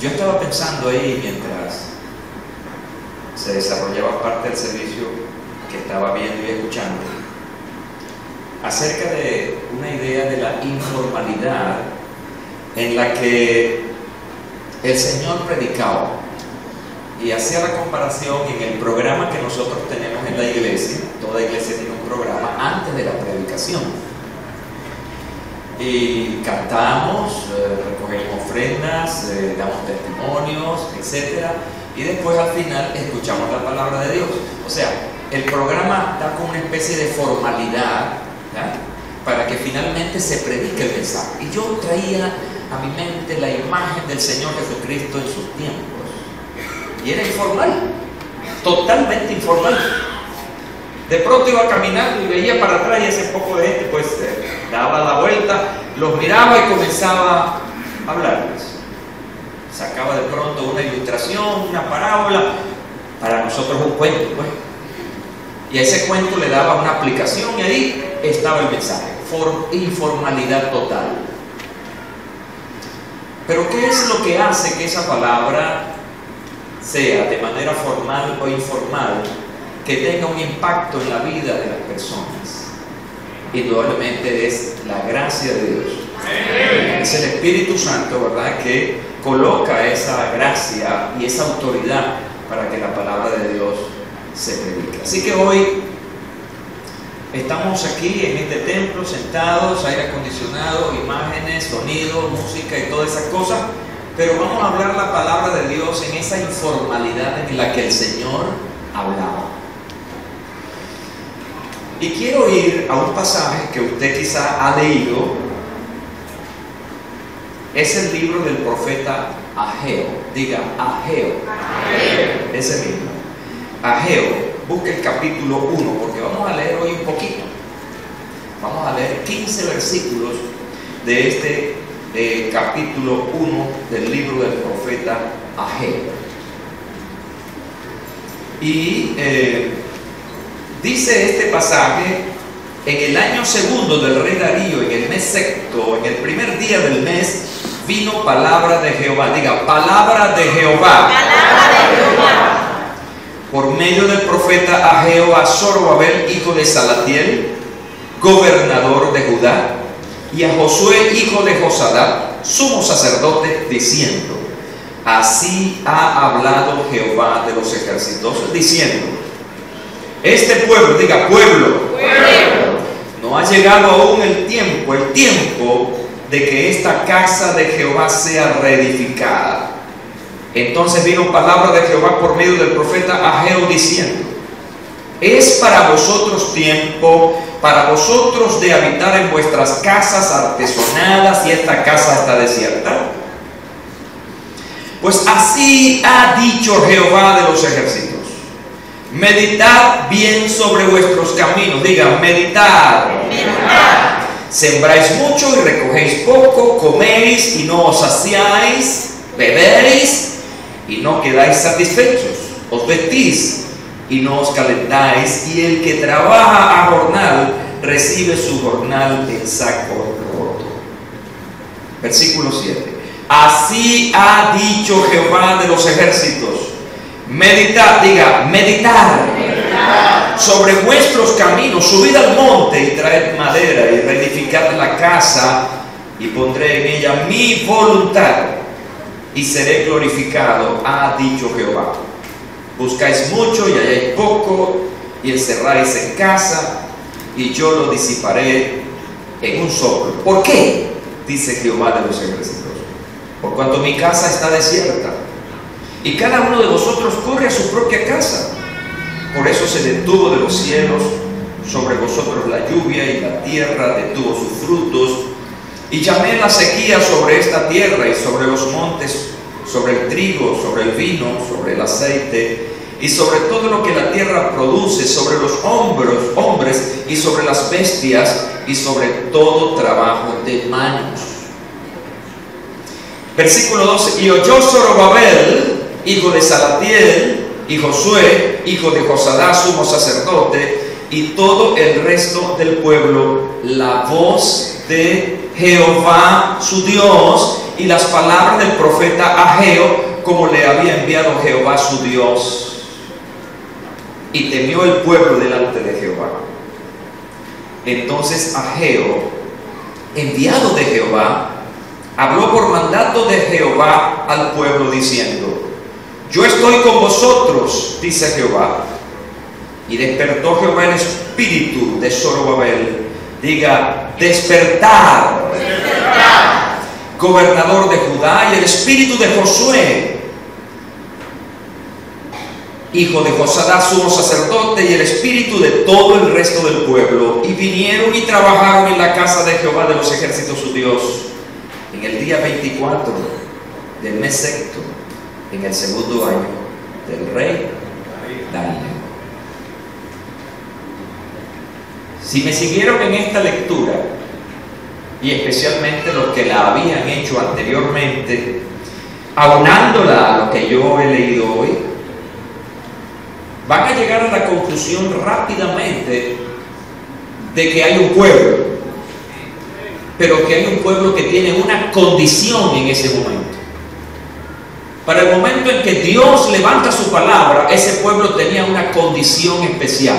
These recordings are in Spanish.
Yo estaba pensando ahí mientras se desarrollaba parte del servicio que estaba viendo y escuchando, acerca de una idea de la informalidad en la que el Señor predicaba y hacía la comparación en el programa que nosotros tenemos en la iglesia. Toda iglesia tiene un programa antes de la predicación, y cantamos, recogemos ofrendas, damos testimonios, etc. Y después al final escuchamos la palabra de Dios. O sea, el programa da como una especie de formalidad, ¿ya?, para que finalmente se predique el mensaje. Y yo traía a mi mente la imagen del Señor Jesucristo en sus tiempos, y era informal, totalmente informal. De pronto iba caminando y veía para atrás, y ese poco de gente pues daba la vuelta, los miraba y comenzaba a hablarles. Sacaba de pronto una ilustración, una parábola, para nosotros un cuento, pues. Y a ese cuento le daba una aplicación, y ahí estaba el mensaje. Informalidad total. Pero ¿qué es lo que hace que esa palabra sea, de manera formal o informal, que tenga un impacto en la vida de las personas? Indudablemente es la gracia de Dios. Es el Espíritu Santo, ¿verdad?, que coloca esa gracia y esa autoridad para que la palabra de Dios se predique. Así que hoy estamos aquí en este templo, sentados, aire acondicionado, imágenes, sonido, música y todas esas cosas, pero vamos a hablar la palabra de Dios en esa informalidad en la que el Señor hablaba. Y quiero ir a un pasaje que usted quizá ha leído. Es el libro del profeta Ageo. Diga, Ageo. Ese mismo. Ageo. Busque el capítulo 1, porque vamos a leer hoy un poquito. Vamos a leer 15 versículos de este capítulo 1 del libro del profeta Ageo. Y dice este pasaje: en el año segundo del rey Darío, en el mes sexto, en el primer día del mes, vino palabra de Jehová. Diga, palabra de Jehová. Palabra de Jehová. Por medio del profeta Ageo a Zorobabel, hijo de Salatiel, gobernador de Judá, y a Josué, hijo de Josadak, sumo sacerdote, diciendo: así ha hablado Jehová de los ejércitos, diciendo: este pueblo, diga pueblo, no ha llegado aún el tiempo de que esta casa de Jehová sea reedificada. Entonces vino palabra de Jehová por medio del profeta Ageo, diciendo: es para vosotros tiempo, para vosotros de habitar en vuestras casas artesonadas, y esta casa está desierta. Pues así ha dicho Jehová de los ejércitos: meditad bien sobre vuestros caminos. Diga, meditad. Sembráis mucho y recogéis poco, coméis y no os saciáis, bebéis y no quedáis satisfechos, os vestís y no os calentáis, y el que trabaja a jornal recibe su jornal en saco roto. Versículo 7. Así ha dicho Jehová de los ejércitos: meditad, diga, meditar sobre vuestros caminos, subid al monte y traed madera y reedificad la casa, y pondré en ella mi voluntad y seré glorificado, ha dicho Jehová. Buscáis mucho y halláis poco, y encerráis en casa, y yo lo disiparé en un soplo. ¿Por qué? Dice Jehová de los ejércitos: por cuanto mi casa está desierta, y cada uno de vosotros corre a su propia casa. Por eso se detuvo de los cielos sobre vosotros la lluvia, y la tierra detuvo sus frutos, y llamé la sequía sobre esta tierra y sobre los montes, sobre el trigo, sobre el vino, sobre el aceite, y sobre todo lo que la tierra produce, sobre los hombres y sobre las bestias, y sobre todo trabajo de manos. Versículo 12. Y oyó Zorobabel, hijo de Salatiel, y Josué, hijo de Josadak, sumo sacerdote, y todo el resto del pueblo, la voz de Jehová su Dios, y las palabras del profeta Ageo, como le había enviado Jehová su Dios. Y temió el pueblo delante de Jehová. Entonces Ageo, enviado de Jehová, habló por mandato de Jehová al pueblo diciendo: yo estoy con vosotros, dice Jehová. Y despertó Jehová el espíritu de Zorobabel. Diga: despertar. Despertar. Gobernador de Judá, y el espíritu de Josué, hijo de Josadá, sumo sacerdote, y el espíritu de todo el resto del pueblo. Y vinieron y trabajaron en la casa de Jehová de los ejércitos su Dios, en el día 24 del mes sexto, en el segundo año del rey Darío. Si me siguieron en esta lectura, y especialmente los que la habían hecho anteriormente, aunándola a lo que yo he leído hoy, van a llegar a la conclusión rápidamente de que hay un pueblo, pero que hay un pueblo que tiene una condición en ese momento. Para el momento en que Dios levanta su palabra, ese pueblo tenía una condición especial.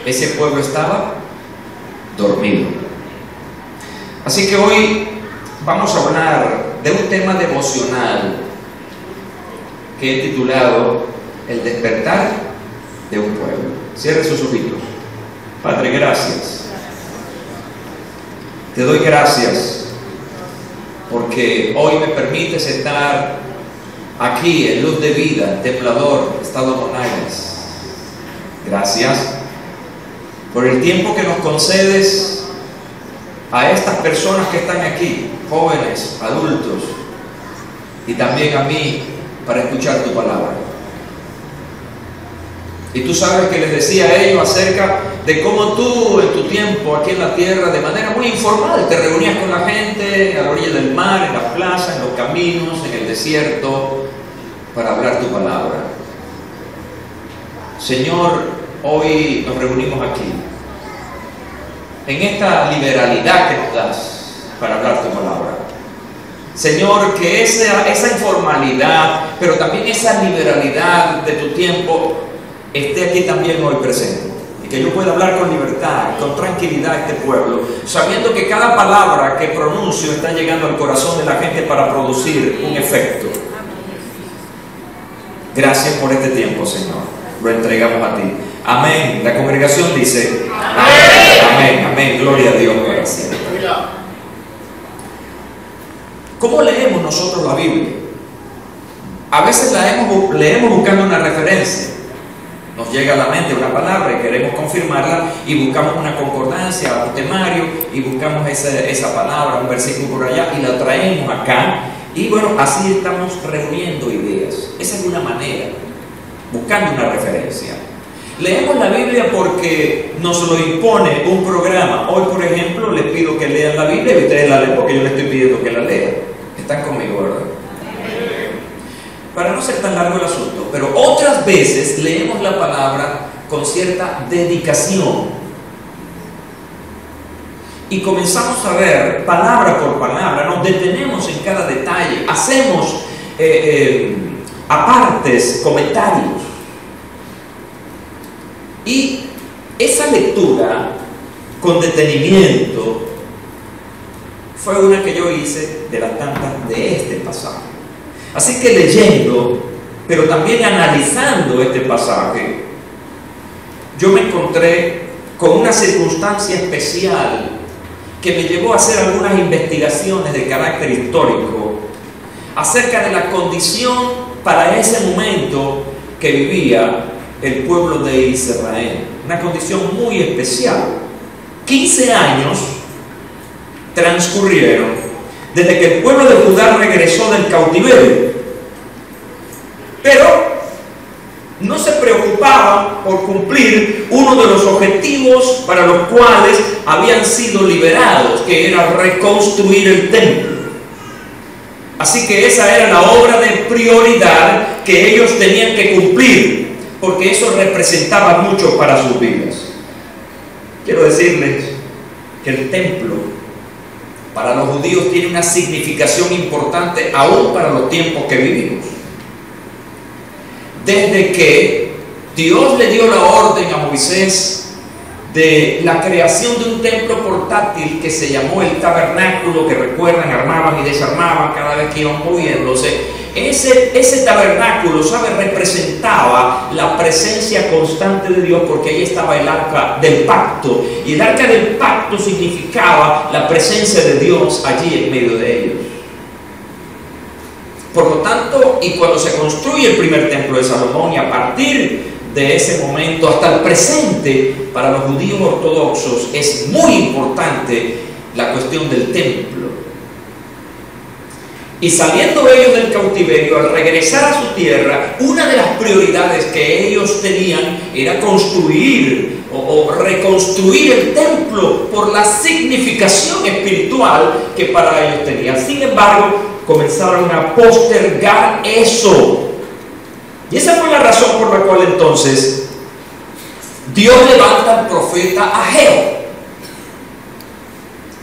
Ese pueblo estaba dormido. Así que hoy vamos a hablar de un tema devocional que he titulado El despertar de un pueblo. Cierre sus ojitos. Padre, gracias. Te doy gracias porque hoy me permites estar aquí en Luz de Vida, Templador, Estado Monagas. Gracias por el tiempo que nos concedes a estas personas que están aquí, jóvenes, adultos, y también a mí, para escuchar tu palabra. Y tú sabes que les decía a ellos acerca de cómo tú en tu tiempo aquí en la tierra, de manera muy informal, te reunías con la gente a la orilla del mar, en las plazas, en los caminos, en el desierto, para hablar tu palabra. Señor, hoy nos reunimos aquí, en esta liberalidad que nos das para hablar tu palabra. Señor, que esa informalidad, pero también esa liberalidad de tu tiempo esté aquí también hoy presente, y que yo pueda hablar con libertad, con tranquilidad a este pueblo, sabiendo que cada palabra que pronuncio está llegando al corazón de la gente para producir un efecto. Gracias por este tiempo, Señor, lo entregamos a ti. Amén. La congregación dice amén, amén, amén. Gloria a Dios. Gracias. ¿Cómo leemos nosotros la Biblia? A veces leemos buscando una referencia. Nos llega a la mente una palabra y queremos confirmarla y buscamos una concordancia, un temario, y buscamos esa palabra, un versículo por allá, y la traemos acá. Y bueno, así estamos reuniendo ideas. Esa es una manera, buscando una referencia. Leemos la Biblia porque nos lo impone un programa. Hoy, por ejemplo, les pido que lean la Biblia y ustedes la leen porque yo les estoy pidiendo que la lean. Están conmigo, ¿verdad? Para no ser tan largo el asunto, pero otras veces leemos la palabra con cierta dedicación y comenzamos a ver palabra por palabra, nos detenemos en cada detalle, hacemos apartes, comentarios, y esa lectura con detenimiento fue una que yo hice de las tantas de este pasaje. Así que leyendo, pero también analizando este pasaje, yo me encontré con una circunstancia especial que me llevó a hacer algunas investigaciones de carácter histórico acerca de la condición para ese momento que vivía el pueblo de Israel. Una condición muy especial. 15 años transcurrieron desde que el pueblo de Judá regresó del cautiverio, pero no se preocupaban por cumplir uno de los objetivos para los cuales habían sido liberados, que era reconstruir el templo. Así que esa era la obra de prioridad que ellos tenían que cumplir, porque eso representaba mucho para sus vidas. Quiero decirles que el templo para los judíos tiene una significación importante aún para los tiempos que vivimos. Desde que Dios le dio la orden a Moisés de la creación de un templo portátil que se llamó el tabernáculo, que recuerdan, armaban y desarmaban cada vez que iban moviéndose. Ese tabernáculo, ¿sabe?, representaba la presencia constante de Dios, porque ahí estaba el arca del pacto, y el arca del pacto significaba la presencia de Dios allí en medio de ellos. Por lo tanto, y cuando se construye el primer templo de Salomón, y a partir de ese momento hasta el presente, para los judíos ortodoxos es muy importante la cuestión del templo. Y saliendo ellos del cautiverio, al regresar a su tierra, una de las prioridades que ellos tenían era construir o reconstruir el templo por la significación espiritual que para ellos tenía. Sin embargo, comenzaron a postergar eso. Y esa fue la razón por la cual entonces Dios levanta al profeta Ageo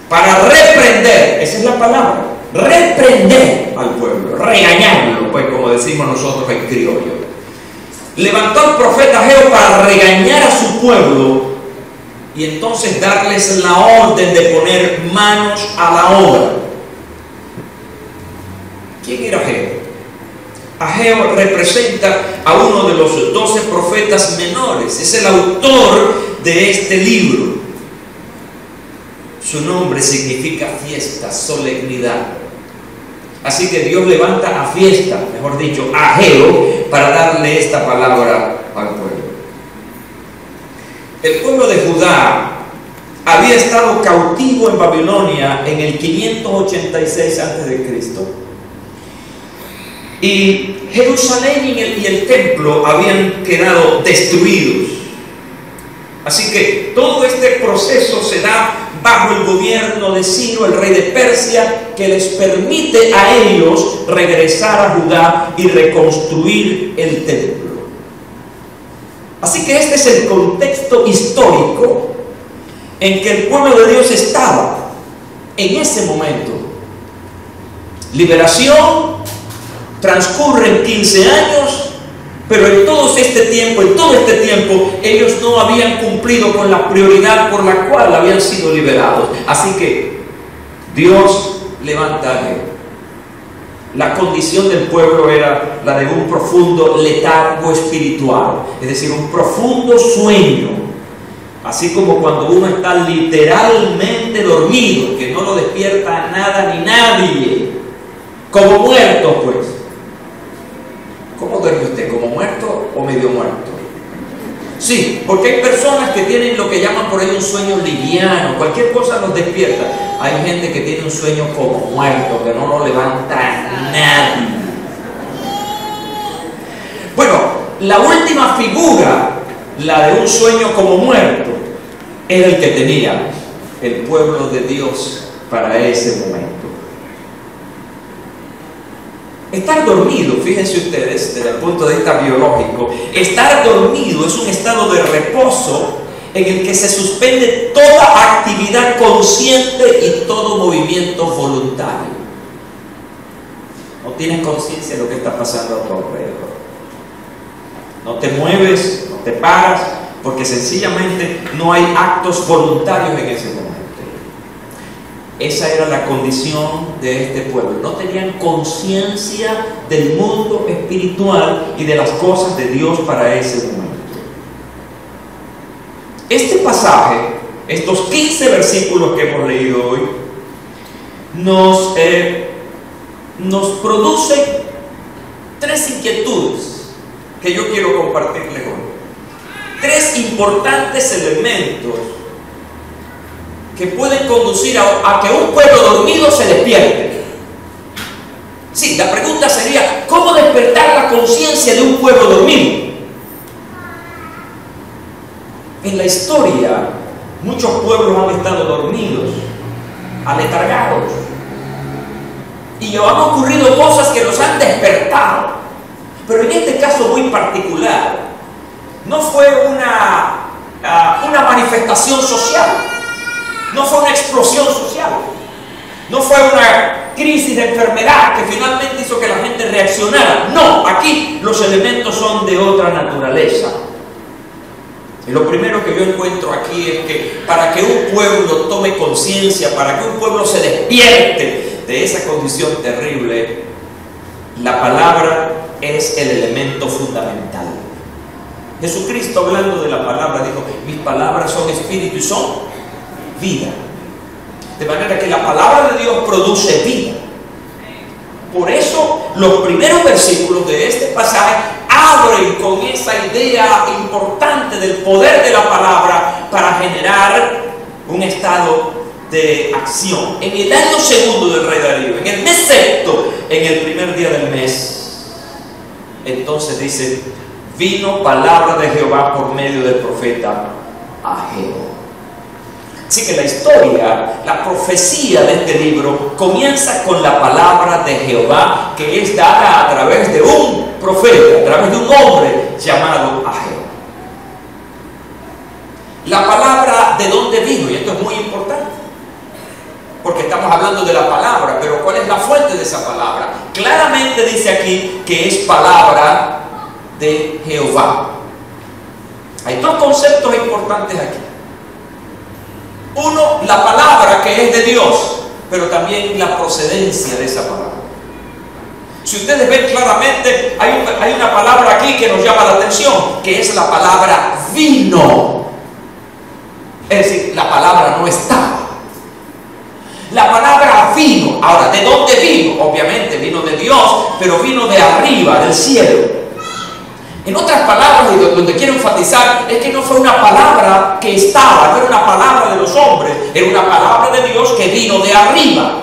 para reprender, esa es la palabra, reprender al pueblo, regañarlo, pues como decimos nosotros en criollo. Levantó al profeta Ageo para regañar a su pueblo y entonces darles la orden de poner manos a la obra. ¿Quién era Ageo? Ageo representa a uno de los 12 profetas menores, es el autor de este libro. Su nombre significa fiesta, solemnidad. Así que Dios levanta a fiesta, mejor dicho, a Ageo, para darle esta palabra al pueblo. El pueblo de Judá había estado cautivo en Babilonia en el 586 a.C. Y Jerusalén y el templo habían quedado destruidos. Así que todo este proceso se da bajo el gobierno de Ciro, el rey de Persia, que les permite a ellos regresar a Judá y reconstruir el templo. Así que este es el contexto histórico en que el pueblo de Dios estaba en ese momento. Liberación. Transcurren 15 años, pero en todo este tiempo, ellos no habían cumplido con la prioridad por la cual habían sido liberados. Así que Dios levanta a Ageo. La condición del pueblo era la de un profundo letargo espiritual, es decir, un profundo sueño. Así como cuando uno está literalmente dormido, que no lo despierta nada ni nadie, como muerto, pues. ¿Cómo duerme usted? ¿Como muerto o medio muerto? Sí, porque hay personas que tienen lo que llaman por ahí un sueño liviano, cualquier cosa los despierta. Hay gente que tiene un sueño como muerto, que no lo levanta nadie. Bueno, la última figura, la de un sueño como muerto, era el que tenía el pueblo de Dios para ese momento. Estar dormido, fíjense ustedes, desde el punto de vista biológico, estar dormido es un estado de reposo en el que se suspende toda actividad consciente y todo movimiento voluntario. No tienes conciencia de lo que está pasando a tu alrededor. No te mueves, no te paras, porque sencillamente no hay actos voluntarios en ese momento. Esa era la condición de este pueblo. No tenían conciencia del mundo espiritual y de las cosas de Dios para ese momento. Este pasaje, estos 15 versículos que hemos leído hoy, nos producen 3 inquietudes que yo quiero compartirles hoy. 3 importantes elementos que pueden conducir a que un pueblo dormido se despierte. Sí, la pregunta sería, ¿cómo despertar la conciencia de un pueblo dormido? En la historia, muchos pueblos han estado dormidos, aletargados, y han ocurrido cosas que los han despertado. Pero en este caso muy particular, no fue una manifestación social, no fue una explosión social, No fue una crisis de enfermedad que finalmente hizo que la gente reaccionara. No, aquí los elementos son de otra naturaleza. Y lo primero que yo encuentro aquí es que para que un pueblo tome conciencia, para que un pueblo se despierte de esa condición terrible, la palabra es el elemento fundamental. Jesucristo, hablando de la palabra, dijo: mis palabras son espíritu y son vida. De manera que la palabra de Dios produce vida. Por eso los primeros versículos de este pasaje abren con esa idea importante del poder de la palabra para generar un estado de acción. En el año segundo del rey Darío, en el mes sexto, en el primer día del mes, entonces dice: vino palabra de Jehová por medio del profeta Ageo. Así que la historia, la profecía de este libro comienza con la palabra de Jehová, que es dada a través de un profeta, a través de un hombre llamado Ageo. La palabra, ¿de dónde vino? Y esto es muy importante, porque estamos hablando de la palabra, pero ¿cuál es la fuente de esa palabra? Claramente dice aquí que es palabra de Jehová. Hay dos conceptos importantes aquí. Uno, la palabra que es de Dios, pero también la procedencia de esa palabra. Si ustedes ven claramente, hay una palabra aquí que nos llama la atención, que es la palabra vino. Es decir, la palabra no estaba. La palabra vino. Ahora, ¿de dónde vino? Obviamente vino de Dios, pero vino de arriba, del cielo. En otras palabras, y donde quiero enfatizar, es que no fue una palabra que estaba, no era una palabra de los hombres, era una palabra de Dios que vino de arriba.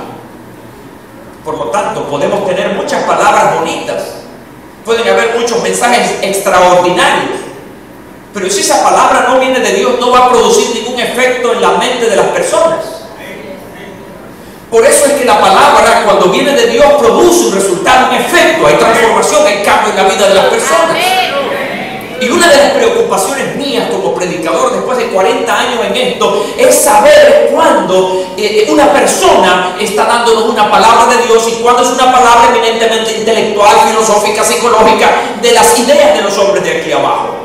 Por lo tanto, podemos tener muchas palabras bonitas, pueden haber muchos mensajes extraordinarios, pero si esa palabra no viene de Dios, no va a producir ningún efecto en la mente de las personas. Por eso es que la palabra, cuando viene de Dios, produce un resultado, un efecto, hay transformación, hay cambio en la vida de las personas. Y una de las preocupaciones mías como predicador después de 40 años en esto es saber cuándo una persona está dándonos una palabra de Dios y cuándo es una palabra eminentemente intelectual, filosófica, psicológica, de las ideas de los hombres de aquí abajo.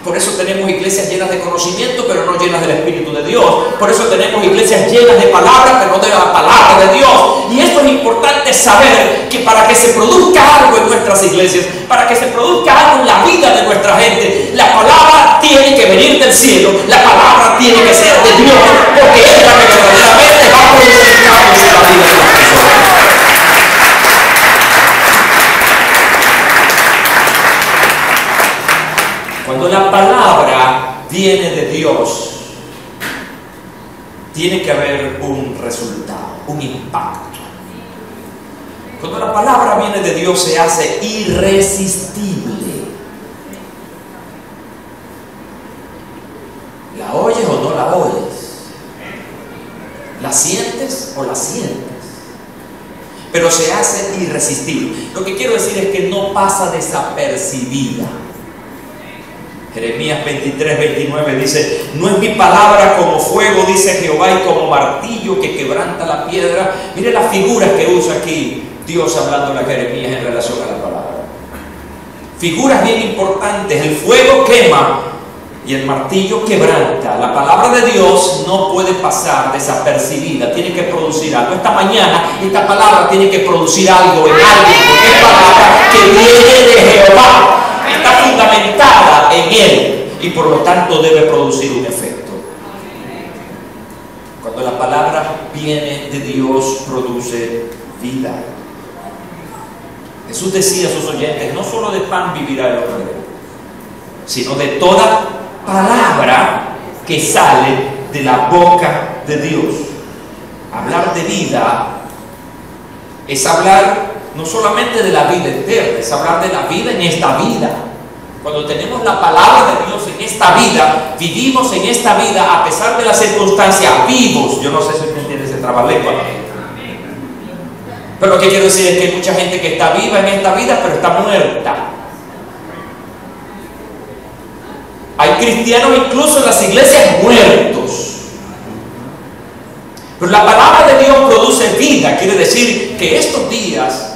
Por eso tenemos iglesias llenas de conocimiento, pero no llenas del Espíritu de Dios. Por eso tenemos iglesias llenas de palabras, pero no de la palabra de Dios. Y esto es importante saber, que para que se produzca algo en nuestras iglesias, para que se produzca algo en la vida de nuestra gente, la palabra tiene que venir del cielo, la palabra tiene que ser de Dios, porque es la que verdaderamente va a producir cambios en la vida de las personas. Cuando la palabra viene de Dios, tiene que haber un resultado, un impacto. Cuando la palabra viene de Dios, se hace irresistible. ¿La oyes o no la oyes? ¿La sientes o la sientes? Pero se hace irresistible. Lo que quiero decir es que no pasa desapercibida. Jeremías 23, 29 dice: no es mi palabra como fuego, dice Jehová, y como martillo que quebranta la piedra. Mire las figuras que usa aquí Dios hablando a Jeremías en relación a la palabra. Figuras bien importantes: el fuego quema y el martillo quebranta. La palabra de Dios no puede pasar desapercibida, tiene que producir algo. Esta mañana esta palabra tiene que producir algo en alguien, porque es palabra que viene de Jehová, está fundamentada en Él y por lo tanto debe producir un efecto. Cuando la palabra viene de Dios, produce vida. Jesús decía a sus oyentes: no solo de pan vivirá el hombre, sino de toda palabra que sale de la boca de Dios. Hablar de vida es hablar no solamente de la vida eterna, es hablar de la vida en esta vida. Cuando tenemos la palabra de Dios en esta vida, vivimos en esta vida a pesar de las circunstancias, vivos. Yo no sé si usted entiende ese trabalengua, pero lo que quiero decir es que hay mucha gente que está viva en esta vida, pero está muerta. Hay cristianos incluso en las iglesias muertos. Pero la palabra de Dios produce vida. Quiere decir que estos días